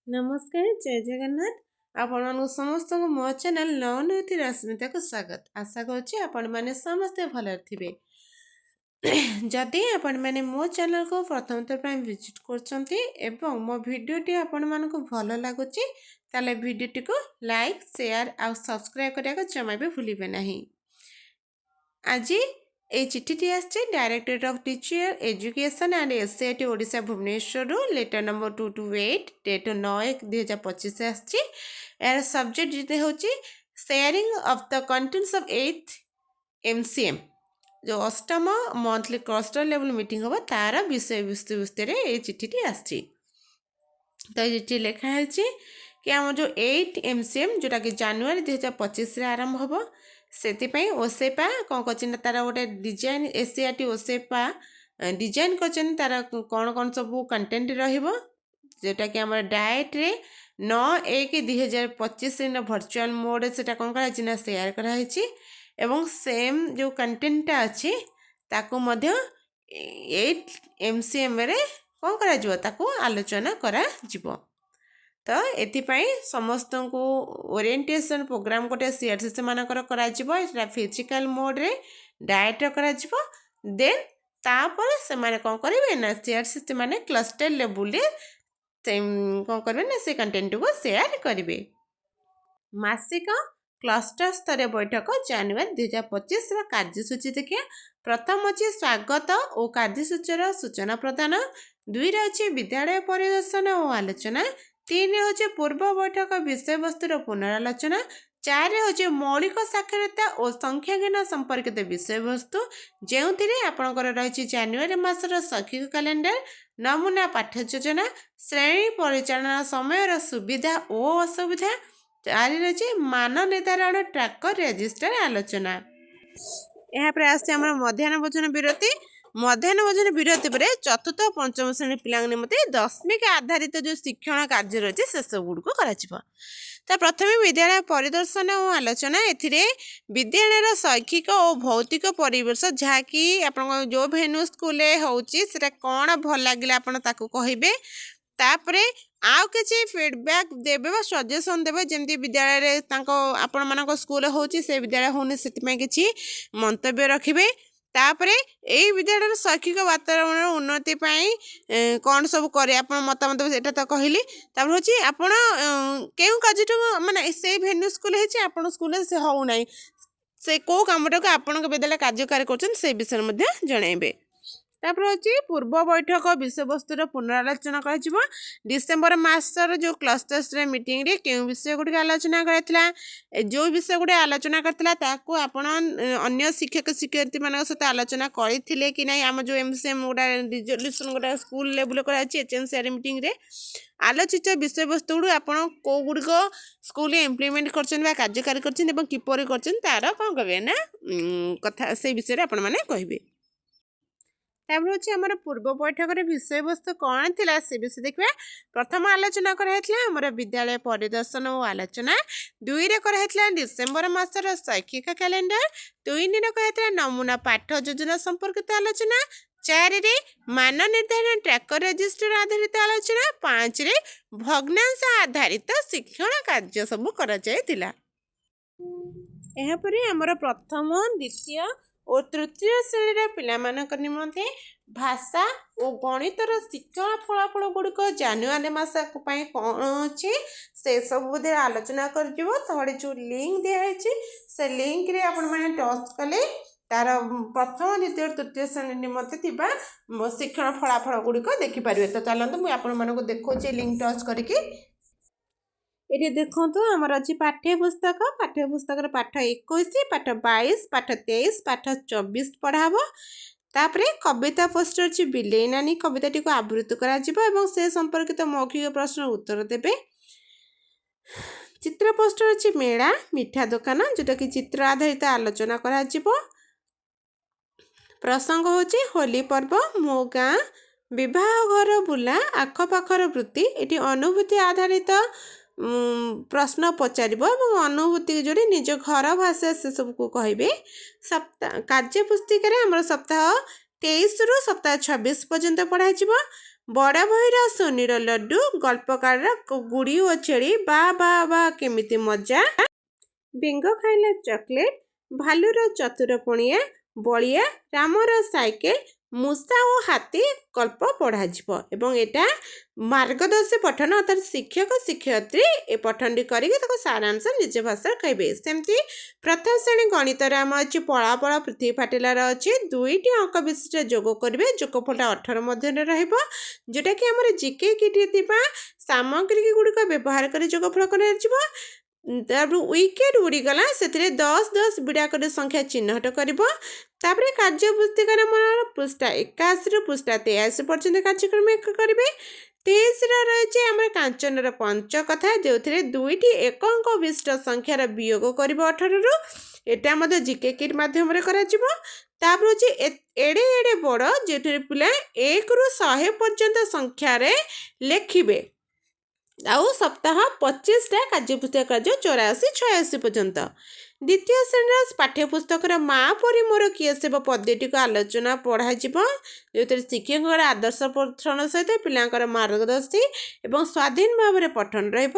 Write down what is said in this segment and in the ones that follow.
नमस्कार जय जगन्नाथ आपण समस्त मो चैनल नवनीति रश्मिता को स्वागत आशा करुच्ची आपण मैंने समस्ते भल थे जदि आपण मैंने मो चैनल को प्रथम थर विजिट कर मो भिडटी आपण मानक भल लगुच ताले भिडटी को लाइक शेयर आ सब्सक्राइब करने को जमा भी भूलिबे नहीं। आज ये चिट्ठी आसी directorate of teacher education and SCERT Odisha Bhubaneswar letter number 228 date 9/1/2025 आसी यार सब्जेक्ट जिते होची sharing of the contents of 8th MCM जो अष्टम मंथली क्लस्टर लेवल मीटिंग हम तार विषय वस्तु ये चिट्ठी आसी। तो ये चिट्ठी लिखा है कि आम जो 8th MCM जोटा कि जनवरी 2025 आरंभ हम से ओसेपा कौन कर तार गोटे डिजाइन एससीआईटी ओसेपा डिजाइन कर तार कौन कौन सब कंटेंट रोटा कि आम डाएट रे 9/1/2025 दिन भर्चुआल मोड से कौन कर शेयर कराई एवं सेम जो कंटेंटा अच्छी ताकू 8th MCM रे कौन करा आलोचना करा तो एथिपाई समस्त को ओरिएंटेशन प्रोग्राम गोटे सीआरसीसी मानकर करा फिजिकल मोड रे डाएट करा देन तापर से माने कौन करेंगे ना सीआरसीसी माने क्लस्टर लेवल रे कौन करेंगे ना से कंटेंट को शेयर करेंगे। मासिक क्लस्टर स्तर बैठक जनवरी 2025 कार्यसूची देखिए प्रथम अच्छे स्वागत और कार्यसूचीर सूचना प्रदान 2 अच्छे विद्यालय परिदर्शन और आलोचना 3 हूँ पूर्व बैठक विषय वस्तुर पुनरालोचना 4 हूँ मौलिक साक्षरता और संख्याज्ञान संपर्कित विषय वस्तु जो आपंकर रही जनवरी मासर शैक्षिक कैलेंडर नमूना पाठ योजना श्रेणी परिचालना समय सुविधा और असुविधा 4 रही मान निर्धारण ट्रैकर रजिस्टर आलोचना। यहाँ आस मध्याह्न भोजन विरति मध्याह्न भोजन विरति पर चतुर्थ और पंचम श्रेणी पिला निमते दशमिक आधारित जो शिक्षण कार्य रही है से सब गुड़ कर प्रथम विद्यालय परिदर्शन और आलोचना विद्यालय शैक्षिक और भौतिक परिवेश जहाँकि आप जो भेन्यू स्कूल होता कौन भल लगे आपको कहे तापरे आउ किसी फीडबैक देवे सजेसन देवे जमी विद्यालय आपण मान स्कूल होची से विद्यालय होने से किसी मंतव्य रखिए तापरे यही विद्यालय शैक्षिक वातावरण उन्नति कौन सब करे आप मतामत से तो कहली तापर हूँ आपण क्यों कार्य माने से भेन्यू स्कूल है स्कूल से हो ना से कौ कमटा को आपण विद्यालय कार्यकारी कर विषय जनइबे। तापर हूँ पूर्व बैठक विषय वस्तुर पुनरालोचना कर डिसेम्बर मासर जो क्लस्टर स्तर मीटिंग रे क्यों विषय गुड़ आलोचना कर जो विषय गुड़े आलोचना करता अन्य शिक्षक शिक्षयित्री मान सहित आलोचना करते कि नहीं आम जो MCM गोटा रिजोल्यूशन गोटा स्कूल लेवल कर HMCR मीटिंग रे आलोचित विषय वस्तु गुड़ आप कौ गुड़िक स्कूल इम्प्लीमेंट कर कार्यकारी करपर तार कौन करेंगे ना कथा से विषय आप कहे। तापर हूँ आम पूर्व बैठक विषय वस्तु कौन थी से विषय देखा प्रथम आलोचना कराई विद्यालय परिदर्शन और आलोचना 2 कराई डिसेम्बर मासर शैक्षिक कैलेंडर 3 कराई नमूना पाठ योजना संपर्कित आलोचना 4 मान निर्धारण ट्रैकर रजिस्टर आधारित आलोचना 5 भग्नांश आधारित शिक्षण कार्य सब कर प्रथम द्वितीय और तृतीय श्रेणी पिला निमंते भाषा और गणितर शिक्षण फलाफल गुड़िक जनवरी मास कौन अच्छे से सब बोधे आलोचना कर जो लिंक दिखाई से लिंक रे आपण मैंने टच कले तार प्रथम द्वितीय तृतीय श्रेणी निमंते शिक्षण फलाफल गुड़िक देखिपारे। तो चलते मुझे आपण देखा लिंक टच करके ये देखो आमर अच्छी पाठ्यपुस्तक पाठ 21 पाठ 22 पाठ 23 पाठ 24 पढ़ाब तापरे कविता पोस्टर अच्छी बिले नानी कविताटी को आवृत्ति करा से संपर्कित मौखिक प्रश्न उत्तर देवे। चित्र पोस्टर अच्छी मेला मिठा दुकान जोटा कि चित्र आधारित आलोचना करा प्रसंग होची होली पर्व मो गाँ विवाह घर बुला आखपाखर वृत्ति ये अनुभूति आधारित प्रश्न पचार अनुभूति जोड़ी निज घर भाषा से सबको कहे। सप्ताह कार्यपुस्तिकार आम सप्ताह 23 रु सप्ताह 26 पर्यंत पढ़ाई ବଡ଼ ଭାଇର ସୋନିର ଲଡୁ, ଗଳ୍ପକାରର ଗୁଡ଼ି ଓ ଛେଳି, ବା ବା ବା କେମିତି ମଜା, ବେଙ୍ଗ ଖାଇଲା ଚକୋଲେଟ୍, ଭାଲୁର ଚତୁର ପଣିଆ, ବଳିଆ, ରାମର ସାଇକେଲ, ମୂଷା ଓ ହାତୀ ଗଳ୍ପ ପଢ଼ାଯିବ ଏବଂ ଏଇଟା ମାର୍ଗଦର୍ଶୀ ପଠନ ଅର୍ଥାତ୍ ଶିକ୍ଷକ ଶିକ୍ଷୟିତ୍ରୀ ଏ ପଠନଟି କରିକି ତାକୁ ସାରାଂଶ ନିଜ ଭାଷାରେ କହିବେ। ସେମିତି ପ୍ରଥମ ଶ୍ରେଣୀ ଗଣିତରେ ଆମର ଅଛି ପଳାପଳ ପୃଥିବୀ ଫାଟିଲାର ଅଛି 2ଟି ଅଙ୍କ ବିଶିଷ୍ଟ ଯୋଗ କରିବେ। ଯୋଗଫଳଟା 18 ମଧ୍ୟରେ ରହିବ, ଯେଉଁଟାକି ଆମର ଜିକେ କିଟ୍ ଥିବା ସାମଗ୍ରୀ ଗୁଡ଼ିକ ବ୍ୟବହାର କରି ଯୋଗଫଳ କରାଯିବ। ତାପରେ ୱିକେଟ୍ ଉଡ଼ିଗଲା, ସେଥିରେ 10 ବିଡ଼ା କରି ସଂଖ୍ୟା ଚିହ୍ନଟ କରିବ। ତାପରେ କାର୍ଯ୍ୟ ପୁସ୍ତିକାର ଆମର ପୃଷ୍ଠା 81ରୁ ପୃଷ୍ଠା 83 ପର୍ଯ୍ୟନ୍ତ କାର୍ଯ୍ୟକ୍ରମ କରିବେ। 23ର ରହିଛି ଆମର କାଞ୍ଚନର ପଞ୍ଚକଥା, ଯେଉଁଥିରେ 2ଟି ଏକ ଅଙ୍କ ବିଶିଷ୍ଟ ସଂଖ୍ୟାର ବିୟୋଗ କରିବ 18ରୁ। ଏଟା ମଧ୍ୟ ଜିକେ କିଟ୍ ମାଧ୍ୟମରେ କରାଯିବ। ତାପରେ ହେଉଛି ଏଡ଼େ ଏଡ଼େ ବଡ଼, ଯେଉଁଥିରେ ପିଲା 1ରୁ 100 ପର୍ଯ୍ୟନ୍ତ ସଂଖ୍ୟାରେ ଲେଖିବେ। ଆଉ ସପ୍ତାହ 25ଟା କାର୍ଯ୍ୟ ପୁସ୍ତକ କାର୍ଯ୍ୟ 84 86 ପର୍ଯ୍ୟନ୍ତ। ଦ୍ୱିତୀୟ ଶ୍ରେଣୀର ପାଠ୍ୟପୁସ୍ତକର ମା ପରି ମୋର କିଏ ସେବ ପଦ୍ୟଟିକୁ ଆଲୋଚନା ପଢ଼ାଯିବ, ଯେଉଁଥିରେ ଶିକ୍ଷକଙ୍କର ଆଦର୍ଶ ପଠନ ସହିତ ପିଲାଙ୍କର ମାର୍ଗଦର୍ଶୀ ଏବଂ ସ୍ୱାଧୀନ ଭାବରେ ପଠନ ରହିବ।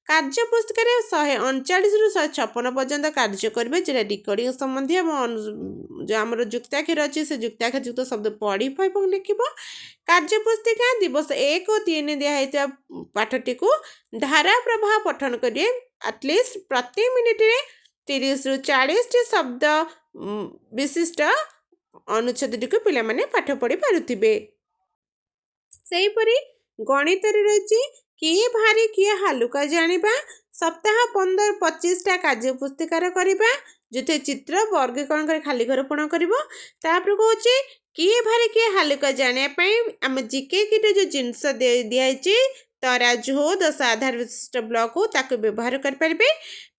କାର୍ଯ୍ୟ ପୁସ୍ତକରେ 139ରୁ 156 ପର୍ଯ୍ୟନ୍ତ କାର୍ଯ୍ୟ କରିବେ, ଯେଉଁଟା ଡ଼ିକୋଡ଼ିଂ ସମ୍ବନ୍ଧୀୟ ଏବଂ ଯେଉଁ ଆମର ଯୁକ୍ତାକ୍ଷର ଅଛି ସେ ଯୁକ୍ତାକ୍ଷର ଯୁକ୍ତ ଶବ୍ଦ ପଢ଼ିବ ଏବଂ ଲେଖିବ। କାର୍ଯ୍ୟ ପୁସ୍ତିକା ଦିବସ 1 ଓ 3 ଦିଆହେଇଥିବା ପାଠଟିକୁ ଧାରା ପ୍ରବାହ ପଠନ କରିବେ। ଆଟଲିଷ୍ଟ ପ୍ରତି ମିନିଟରେ 30ରୁ 40ଟି ଶବ୍ଦ ବିଶିଷ୍ଟ ଅନୁଚ୍ଛେଦଟିକୁ ପିଲାମାନେ ପାଠ ପଢ଼ି ପାରୁଥିବେ। ସେହିପରି ଗଣିତରେ ରହିଛି କିଏ ଭାରି କିଏ ହାଲୁକା ଜାଣିବା। ସପ୍ତାହ 15-25ଟା କାର୍ଯ୍ୟ ପୁସ୍ତିକାର କରିବା, ଯେଉଁଥିରେ ଚିତ୍ର ବର୍ଗୀକରଣ କରି ଖାଲି ଘର ପୂରଣ କରିବ। ତାପରେ କହୁଛି କିଏ ଭାରି କିଏ ହାଲୁକା ଜାଣିବା ପାଇଁ ଆମେ ଜିକେ କିଟ୍ ଯେଉଁ ଜିନିଷ ଦିଆହେଇଛି ତରାଜୁ ହଉ 10 ଆଧାର ବିଶିଷ୍ଟ ବ୍ଲକ ହଉ ତାକୁ ବ୍ୟବହାର କରିପାରିବେ।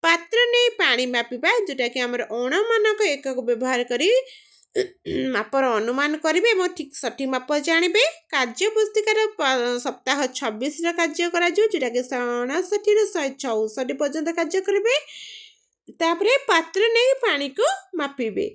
ପାତ୍ର ନେଇ ପାଣି ମାପିବା, ଯେଉଁଟାକି ଆମର ଅଣମାନକ ଏକକ ବ୍ୟବହାର କରି ମାପର ଅନୁମାନ କରିବେ ଏବଂ ଠିକ୍ ସଠିକ୍ ମାପ ଜାଣିବେ। କାର୍ଯ୍ୟ ପୁସ୍ତିକାର ସପ୍ତାହ 26ର କାର୍ଯ୍ୟ କରାଯିବ, ଯେଉଁଟାକି 59ରୁ 164 ପର୍ଯ୍ୟନ୍ତ କାର୍ଯ୍ୟ କରିବେ। ତାପରେ ପାତ୍ର ନେଇ ପାଣିକୁ ମାପିବେ।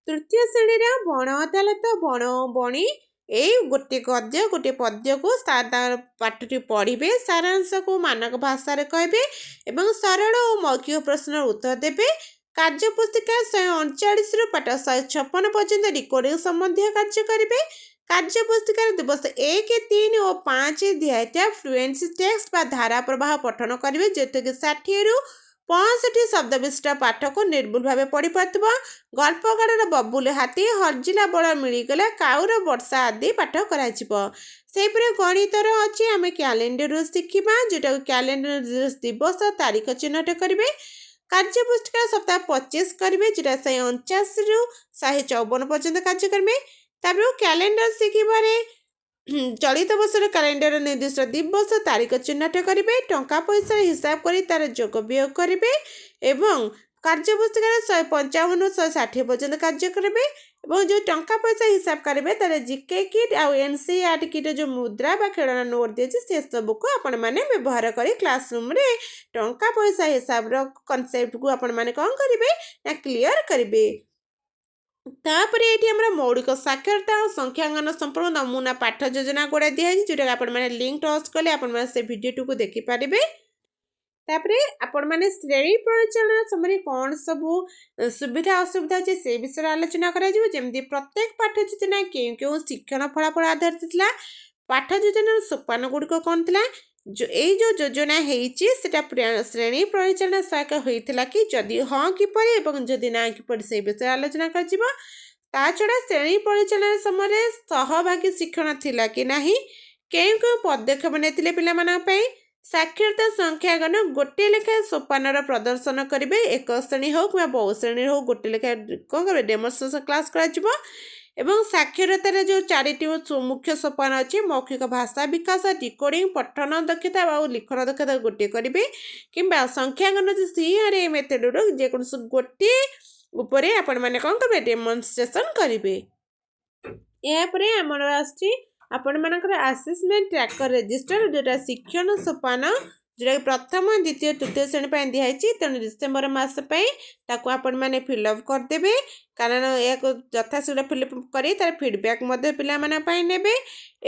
ତୃତୀୟ ଶ୍ରେଣୀର ବଣ ଅଦାଲତ ବଣ ବଣି ଏଇ ଗୋଟିଏ ଗଦ୍ୟ ଗୋଟିଏ ପଦ୍ୟକୁ ତାର ପାଠଟି ପଢ଼ିବେ, ସାରାଂଶକୁ ମାନକ ଭାଷାରେ କହିବେ ଏବଂ ସରଳ ଓ ମୌଖିକ ପ୍ରଶ୍ନର ଉତ୍ତର ଦେବେ। କାର୍ଯ୍ୟ ପୁସ୍ତିକା 139ରୁ ପାଠ 156 ପର୍ଯ୍ୟନ୍ତ ଡ଼ିକୋଡ଼ିଂ ସମ୍ବନ୍ଧୀୟ କାର୍ଯ୍ୟ କରିବେ। କାର୍ଯ୍ୟ ପୁସ୍ତିକାର ଦିବସ 1, 3 ଓ 5 ଦିଆହେଇଥିବା ଫ୍ଲୁଏନ୍ସି ଟେକ୍ସଟ ବା ଧାରା ପ୍ରବାହ ପଠନ କରିବେ, ଯେଉଁଥିରେ 60ରୁ 65 ଶବ୍ଦ ବିଶିଷ୍ଟ ପାଠକୁ ନିର୍ଭୁଲ ଭାବେ ପଢ଼ିପାରୁଥିବ। ଗଳ୍ପକାରର ବବୁଲ ହାତୀ, ହର୍ଜିଲା ବଳ ମିଳିଗଲା, କାଉର ବର୍ଷା ଆଦି ପାଠ କରାଯିବ। ସେହିପରି ଗଣିତର ଅଛି ଆମେ କ୍ୟାଲେଣ୍ଡରରୁ ଶିଖିବା, ଯେଉଁଟାକୁ କ୍ୟାଲେଣ୍ଡର ଦିବସ ତାରିଖ ଚିହ୍ନଟ କରିବେ। କାର୍ଯ୍ୟ ପୁସ୍ତିକା ସପ୍ତାହ 25 କରିବେ, ଯେଉଁଟା 149ରୁ 154 ପର୍ଯ୍ୟନ୍ତ କାର୍ଯ୍ୟ କରିବେ। ତାପରେ କ୍ୟାଲେଣ୍ଡର ଶିଖିବାରେ ଚଳିତ ବର୍ଷର କ୍ୟାଲେଣ୍ଡର ନିର୍ଦ୍ଦିଷ୍ଟ ଦିବସ ତାରିଖ ଚିହ୍ନଟ କରିବେ। ଟଙ୍କା ପଇସାର ହିସାବ କରି ତାର ଯୋଗ ବିୟୋଗ କରିବେ ଏବଂ କାର୍ଯ୍ୟ ପୁସ୍ତିକାରେ 155ରୁ 160 ପର୍ଯ୍ୟନ୍ତ କାର୍ଯ୍ୟ କରିବେ ଏବଂ ଯେଉଁ ଟଙ୍କା ପଇସା ହିସାବ କରିବେ ତାର ଜିକେ କିଟ୍ ଆଉ NCERT କିଟ୍ ଯେଉଁ ମୁଦ୍ରା ବା ଖେଳନା ନୋଟ୍ ଦିଆଯାଇଛି ସେସବୁକୁ ଆପଣମାନେ ବ୍ୟବହାର କରି କ୍ଲାସରୁମ୍ରେ ଟଙ୍କା ପଇସା ହିସାବର କନସେପ୍ଟକୁ ଆପଣମାନେ କ'ଣ କରିବେ ନା କ୍ଲିଅର କରିବେ। ତାପରେ ଏଠି ଆମର ମୌଳିକ ସାକ୍ଷରତା ଓ ସଂଖ୍ୟାଙ୍କନ ସମ୍ପୂର୍ଣ୍ଣ ନମୁନା ପାଠ ଯୋଜନା ଗୁଡ଼ା ଦିଆଯାଇଛି, ଯେଉଁଟାକି ଆପଣମାନେ ଲିଙ୍କ ଟଚ୍ କଲେ ଆପଣମାନେ ସେ ଭିଡ଼ିଓଟିକୁ ଦେଖିପାରିବେ। ତାପରେ ଆପଣମାନେ ଶ୍ରେଣୀ ପରିଚାଳନା ସମୟରେ କ'ଣ ସବୁ ସୁବିଧା ଅସୁବିଧା ଅଛି ସେ ବିଷୟରେ ଆଲୋଚନା କରାଯିବ। ଯେମିତି ପ୍ରତ୍ୟେକ ପାଠ ଯୋଜନା କେଉଁ କେଉଁ ଶିକ୍ଷଣ ଫଳାଫଳ ଆଧାରିତ ଥିଲା, ପାଠ ଯୋଜନାର ସୋପାନ ଗୁଡ଼ିକ କ'ଣ ଥିଲା, ଏଇ ଯେଉଁ ଯୋଜନା ହେଇଛି ସେଟା ଶ୍ରେଣୀ ପରିଚାଳନା ସହାୟକ ହୋଇଥିଲା କି, ଯଦି ହଁ କିପରି ଏବଂ ଯଦି ନା କିପରି ସେଇ ବିଷୟରେ ଆଲୋଚନା କରାଯିବ। ତା ଛଡ଼ା ଶ୍ରେଣୀ ପରିଚାଳନା ସମୟରେ ସହଭାଗୀ ଶିକ୍ଷଣ ଥିଲା କି ନାହିଁ, କେଉଁ କେଉଁ ପଦକ୍ଷେପ ନେଇଥିଲେ ପିଲାମାନଙ୍କ ପାଇଁ, ସାକ୍ଷରତା ସଂଖ୍ୟାଗଣ ଗୋଟିଏ ଲେଖାଏଁ ସୋପାନର ପ୍ରଦର୍ଶନ କରିବେ। ଏକ ଶ୍ରେଣୀ ହେଉ କିମ୍ବା ବହୁ ଶ୍ରେଣୀରେ ହେଉ ଗୋଟିଏ ଲେଖାଏଁ କ'ଣ କରିବେ ଡେମନଷ୍ଟ୍ରେସନ୍ କ୍ଲାସ୍ କରାଯିବ। ଏବଂ ସାକ୍ଷରତାରେ ଯେଉଁ 4ଟି ମୁଖ୍ୟ ସୋପାନ ଅଛି ମୌଖିକ ଭାଷା ବିକାଶ, ଡ଼ିକୋଡ଼ିଂ, ପଠନ ଦକ୍ଷତା ଆଉ ଲିଖନ ଦକ୍ଷତା ଗୋଟିଏ କରିବେ କିମ୍ବା ସଂଖ୍ୟାଗଣ CRA ମେଥଡ଼ରୁ ଯେକୌଣସି ଗୋଟିଏ ଉପରେ ଆପଣମାନେ କ'ଣ କରିବେ ଡେମନଷ୍ଟ୍ରେସନ୍ କରିବେ। ଏହାପରେ ଆମର ଆସୁଛି ଆପଣମାନଙ୍କର ଆସେସମେଣ୍ଟ ଟ୍ରାକର ରେଜିଷ୍ଟର, ଯେଉଁଟା ଶିକ୍ଷଣ ସୋପାନ जोटा प्रथम द्वितीय तृतीय श्रेणी पर दिखाई तेणु डिसेम्बर मास ताकू आपण मैंने फिलअप करदे कारण यह यथाशीघ्र फिलअप कर तार फीडबैक पे ने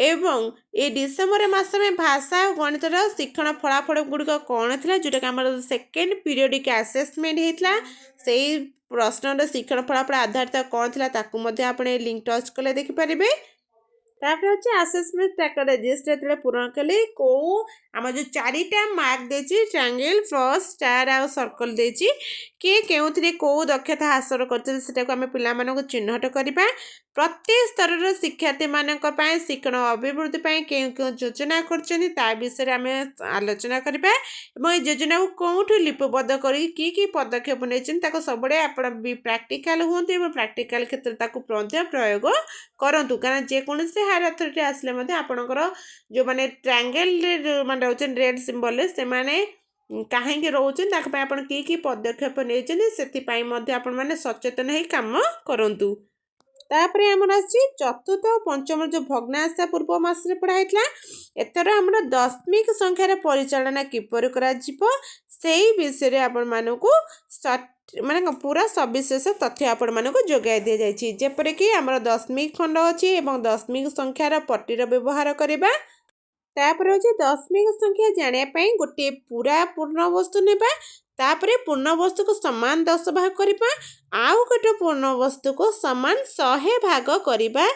एवं ये डिसेम्बर मस में भाषा और गणितर शिक्षण फलाफल गुड़िक कौन था जोटा कि आम सेकेंड पीरियडिक आसेसमेंट होता से प्रश्न शिक्षण फलाफल आधारित कौन था आप लिंक टच कले देखिपारे। तापर अच्छे आसेसमेंट ट्रैकर रजिस्टर जो पूरण कले कौ आम जो चारिटा मार्क देची ट्रायंगल प्लस स्टार आ सर्कल देची किए केउथरे कौ दक्षता हासिल करते आम पिला चिन्हट करवा प्रत्येक स्तर शिक्षार्थी मानक शिक्षण अभिवृद्धि क्यों क्यों योजना कर विषय आम आलोचना करवा योजना को कौटू लिपिबद्ध कर कि पदक्षेप नहीं सब आप प्राक्टिकल हूँ प्राक्टिकल क्षेत्र प्रयोग करूँ कारण जेकोसी हायर अथॉरिटी आसिले आपणकर जो मैंने ट्रायंगल जो मैंने रोचे रेड सिंबल से माने कहीं रोचे आप कि पदक्षेप नहीं सचेतन हो कम करूँ। तापर आमर आसी चतुर्थ और पंचम जो भग्नांश पूर्व मास पढ़ाई एथर आम दशमिक संख्यार परिचालना किपर से विषय आपण मानक माने पूरा सविशेष तथ्य आपण मानक जोगाई दि जाइए जेपर कि आम दशमिक खंड अच्छी दशमिक संख्यार पट्टीर व्यवहार करवा तापर हूँ दशमिक संख्या जानापी गोटे पूरा पूर्ण वस्तु नेबा तापरे पूर्ण वस्तु को समान 10 भाग करवा आउ गोटे पूर्ण वस्तु को समान 100 भाग करवा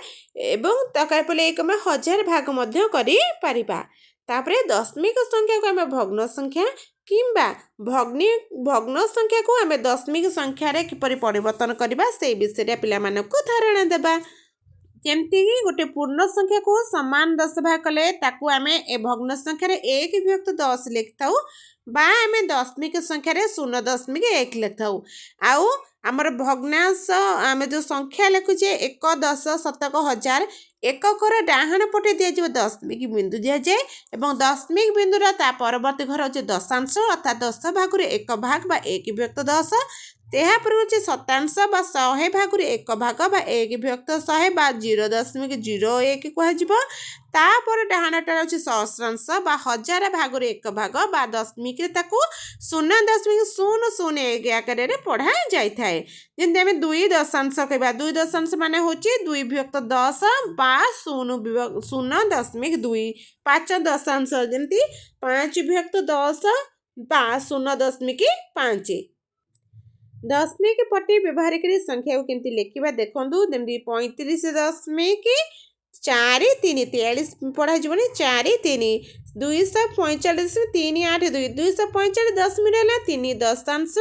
एवं दरकार पड़े 1000 भाग मध्य करि परिबा। तापरे दशमिक संख्या को आम भग्न संख्या किंबा भग्न संख्या को आम दशमिक संख्यार किपरि परिवर्तन करवा से विषय पिला मानक धारणा देबा जमती गोटे पूर्ण संख्या को समान 10 भाग कले ताकू आम ए भग्न संख्यार 1/10 लिखि आम दशमिक संख्यार 0.1 लिखि आउ आमर भग्नांश आम जो संख्या लिखुचे 1 10 शतक 1000 एककर डाहाण पटे दिजाव दशमिक बिंदु दि जाए और दशमिक बिंदुर ता परवर्ती घर हूँ दशांश अर्थात 10 भाग 1 भाग 1/10 त्यापर हूँ शतांश 100 भाग 1 भाग 1/100 0.01 कहपर डाहाणटा हूँ सहस्रांश 1000 भाग 1 भाग 10मिक 0.001 आकार पढ़ा जाए जमी आम 2 दशांश कह 2 दशांश मान हूँ 2/10 0.2 5 दशांश जमी 5/10 0.5 दशमिक पट्टी व्यवहार कर संख्या को केमती लिखा देखूँ जमी 35.4 पढ़ा 4 245 3 8 2 245 दशमिक है 3 दशांश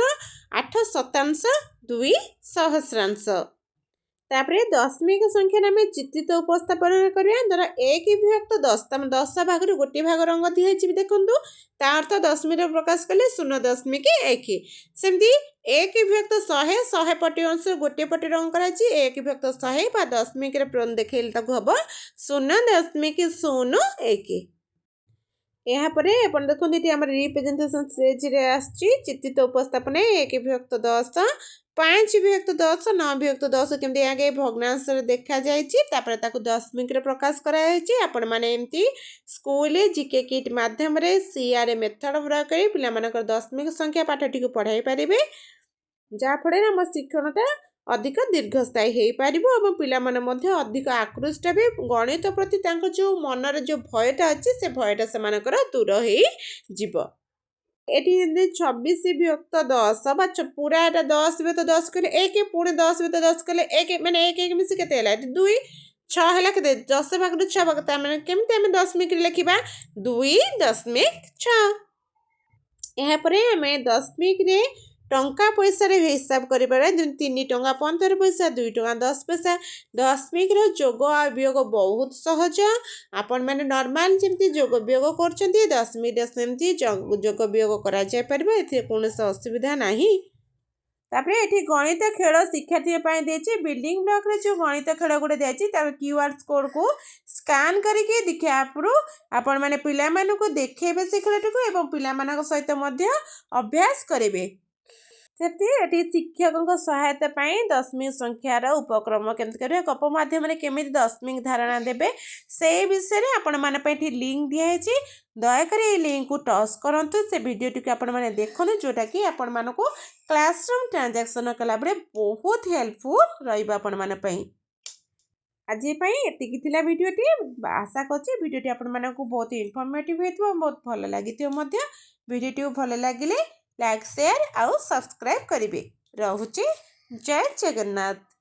8 शतांश 2 सहस्रांश तापर दशमिक संख्या आम चित्रित उपस्थापन करवा धर 1/10 10 भाग गोटे भाग रंग दिखाई देखूँ ता अर्थ दशमिक प्रकाश कले 0.1 सेमती 1/100 पटी अंश गोटे पटी रंग कर 1/100 दशमिक देखे हम 0.01 यापर आप देखते ये रिप्रेजेंटेशन स्टेज चित्रित उपस्थापन 1/10 5/10 9/10 केमती आगे भग्नांश देखा जापर दशमिक प्रकाश कर एमती स्कूल जीके किट मध्यम सीआर मेथड प्रयोग कर पिला दशमिक संख्या पाठटी को पढ़ाई पारे जहाँफल आम शिक्षणटा अधिक दीर्घस्थायी हो पार और पिला अधिक आकृष्ट भी गणित प्रति जो मनर जो भयटा अच्छी से भयटा से दूर हो ये 26/10 पूरा 10/10 कले 1 पुणी 10/10 कले 1 मैंने 1 मिसी के 2 6 है 10 भाग 6 भाग केमती आम दशमिक लिखा 2.6 यापर आम दशमिक टंका पैसा हिसाब कर 3 टंका 15 पैसा 2 टंका 10 पैसा दशमिक जोग आ वियोग बहुत सहज आपण मैंने नॉर्मल जमी जोग वियोग कर दशमिक सेमती जोग वियोग कर कौन असुविधा नहीं। तापर ये गणित खेल शिक्षार्थी देती बिल्डिंग ब्लॉक रे जो गणित खेल गोटे दिखाई क्यूआर कोड को स्कान करके देखा आपण मैंने पिला मानू देखेबे से खेलटी को पिला सहित अभ्यास करेंगे। ସେଠି ଏଠି ଶିକ୍ଷକଙ୍କ ସହାୟତା ପାଇଁ ଦଶମିକ ସଂଖ୍ୟାର ଉପକ୍ରମ କେମିତି କରିବେ, ଗପ ମାଧ୍ୟମରେ କେମିତି ଦଶମିକ ଧାରଣା ଦେବେ, ସେଇ ବିଷୟରେ ଆପଣମାନଙ୍କ ପାଇଁ ଏଠି ଲିଙ୍କ ଦିଆହେଇଛି। ଦୟାକରି ଏଇ ଲିଙ୍କକୁ ଟଚ୍ କରନ୍ତୁ, ସେ ଭିଡ଼ିଓଟିକୁ ଆପଣମାନେ ଦେଖନ୍ତୁ, ଯେଉଁଟାକି ଆପଣମାନଙ୍କୁ କ୍ଲାସରୁମ୍ ଟ୍ରାଞ୍ଜାକ୍ସନ୍ କଲାବେଳେ ବହୁତ ହେଲ୍ପଫୁଲ୍ ରହିବ ଆପଣମାନଙ୍କ ପାଇଁ। ଆଜି ପାଇଁ ଏତିକି ଥିଲା ଭିଡ଼ିଓଟି। ଆଶା କରୁଛି ଭିଡ଼ିଓଟି ଆପଣମାନଙ୍କୁ ବହୁତ ଇନଫର୍ମେଟିଭ୍ ହେଇଥିବ, ବହୁତ ଭଲ ଲାଗିଥିବ ମଧ୍ୟ। ଭିଡ଼ିଓଟିକୁ ଭଲ ଲାଗିଲେ ଲାଇକ୍, ସେୟାର ଆଉ ସବସ୍କ୍ରାଇବ୍ କରିବେ। ରହୁଛି। ଜୟ ଜଗନ୍ନାଥ।